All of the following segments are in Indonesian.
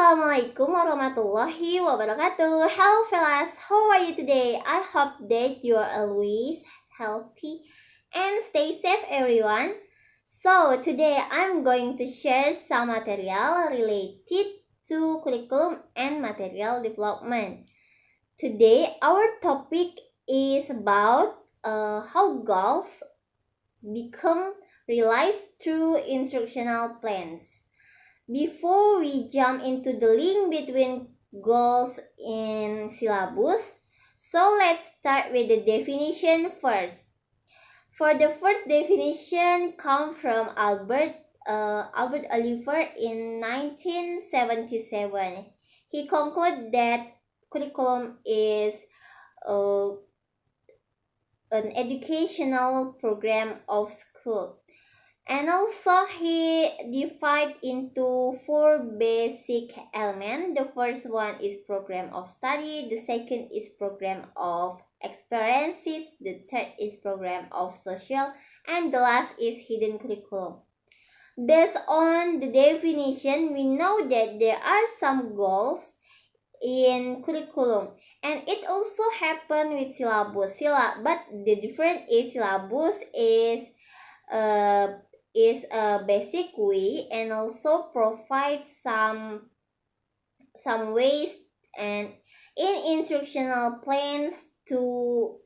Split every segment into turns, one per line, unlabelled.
Assalamualaikum warahmatullahi wabarakatuh. Hello fellas, how are you today? I hope that you are always healthy and stay safe everyone. So today I'm going to share some material related to curriculum and material development. Today our topic is about how goals become realized through instructional plans. Before we jump into the link between goals and syllabus, so let's start with the definition first. For the first definition come from Albert Oliver in 1977. He concluded that curriculum is an educational program of school. And also he divided into 4 basic elements. The first one is program of study, the second is program of experiences, the third is program of social, and the last is hidden curriculum. Based on the definition, we know that there are some goals in curriculum, and it also happen with syllabus. But the difference is syllabus is a basic way and also provide some ways and in instructional plans to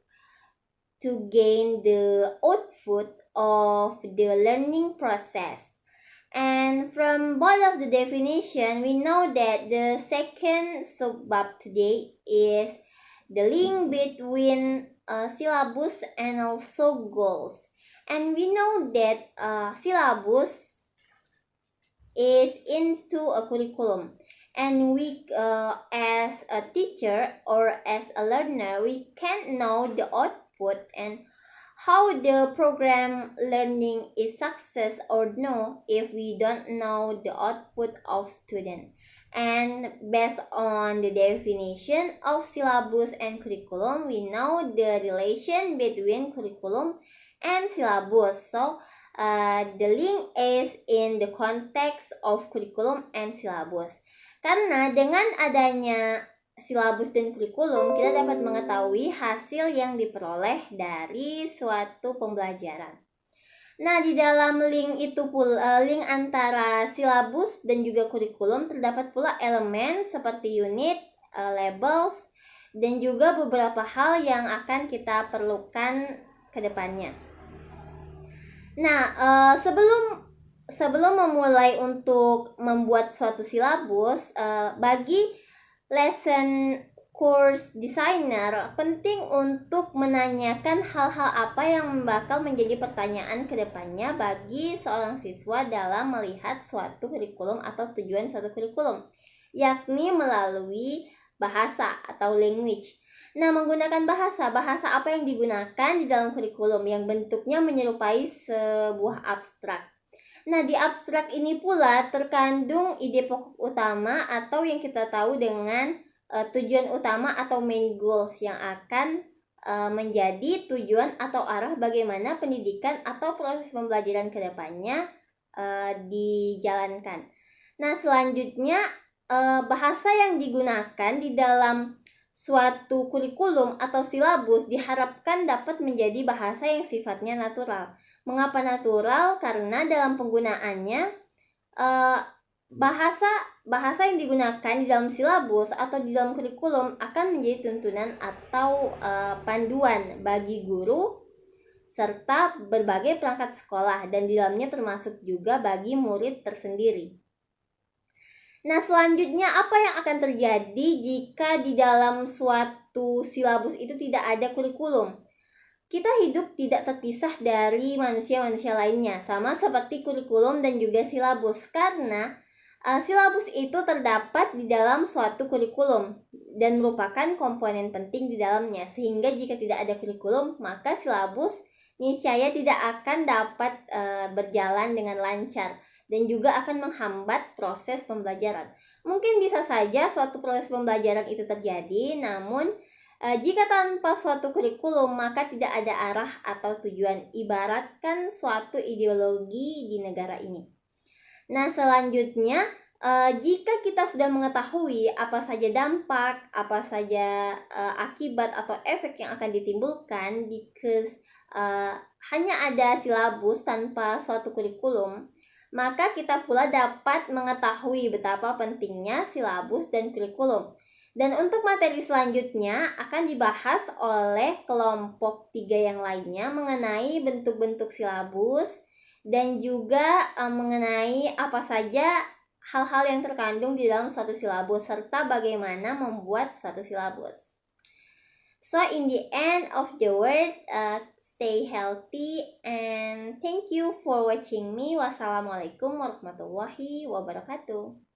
gain the output of the learning process. And from both of the definition, we know that the second subbab today is the link between syllabus and also goals. And we know that syllabus is into a curriculum, and we as a teacher or as a learner, we can't know the output and how the program learning is success or no if we don't know the output of student. And based on the definition of syllabus and curriculum, we know the relation between curriculum and syllabus. So the link is in the context of curriculum and syllabus. Karena dengan adanya silabus dan kurikulum, kita dapat mengetahui hasil yang diperoleh dari suatu pembelajaran. Nah, di dalam link itu pula link antara silabus dan juga kurikulum terdapat pula elemen seperti unit, labels, dan juga beberapa hal yang akan kita perlukan ke depannya. Nah, sebelum memulai untuk membuat suatu silabus, bagi lesson course designer penting untuk menanyakan hal-hal apa yang bakal menjadi pertanyaan ke depannya bagi seorang siswa dalam melihat suatu kurikulum atau tujuan suatu kurikulum, yakni melalui bahasa atau language. Nah, menggunakan bahasa apa yang digunakan di dalam kurikulum yang bentuknya menyerupai sebuah abstrak. Nah, di abstrak ini pula terkandung ide pokok utama atau yang kita tahu dengan tujuan utama atau main goals yang akan menjadi tujuan atau arah bagaimana pendidikan atau proses pembelajaran ke depannya dijalankan. Nah, selanjutnya bahasa yang digunakan di dalam suatu kurikulum atau silabus diharapkan dapat menjadi bahasa yang sifatnya natural. Mengapa natural? Karena dalam penggunaannya bahasa yang digunakan di dalam silabus atau di dalam kurikulum akan menjadi tuntunan atau panduan bagi guru serta berbagai perangkat sekolah, dan di dalamnya termasuk juga bagi murid tersendiri. Nah, selanjutnya apa yang akan terjadi jika di dalam suatu silabus itu tidak ada kurikulum? Kita hidup tidak terpisah dari manusia-manusia lainnya, sama seperti kurikulum dan juga silabus, karena silabus itu terdapat di dalam suatu kurikulum dan merupakan komponen penting di dalamnya, sehingga jika tidak ada kurikulum, maka silabus niscaya tidak akan dapat berjalan dengan lancar dan juga akan menghambat proses pembelajaran. Mungkin bisa saja suatu proses pembelajaran itu terjadi, namun jika tanpa suatu kurikulum maka tidak ada arah atau tujuan, ibaratkan suatu ideologi di negara ini. Nah, selanjutnya Jika kita sudah mengetahui apa saja dampak, apa saja akibat atau efek yang akan ditimbulkan because hanya ada silabus tanpa suatu kurikulum, maka kita pula dapat mengetahui betapa pentingnya silabus dan kurikulum. Dan untuk materi selanjutnya akan dibahas oleh kelompok 3 yang lainnya mengenai bentuk-bentuk silabus dan juga mengenai apa saja hal-hal yang terkandung di dalam satu silabus serta bagaimana membuat satu silabus. So in the end of the word, stay healthy and thank you for watching me. Wassalamualaikum warahmatullahi wabarakatuh.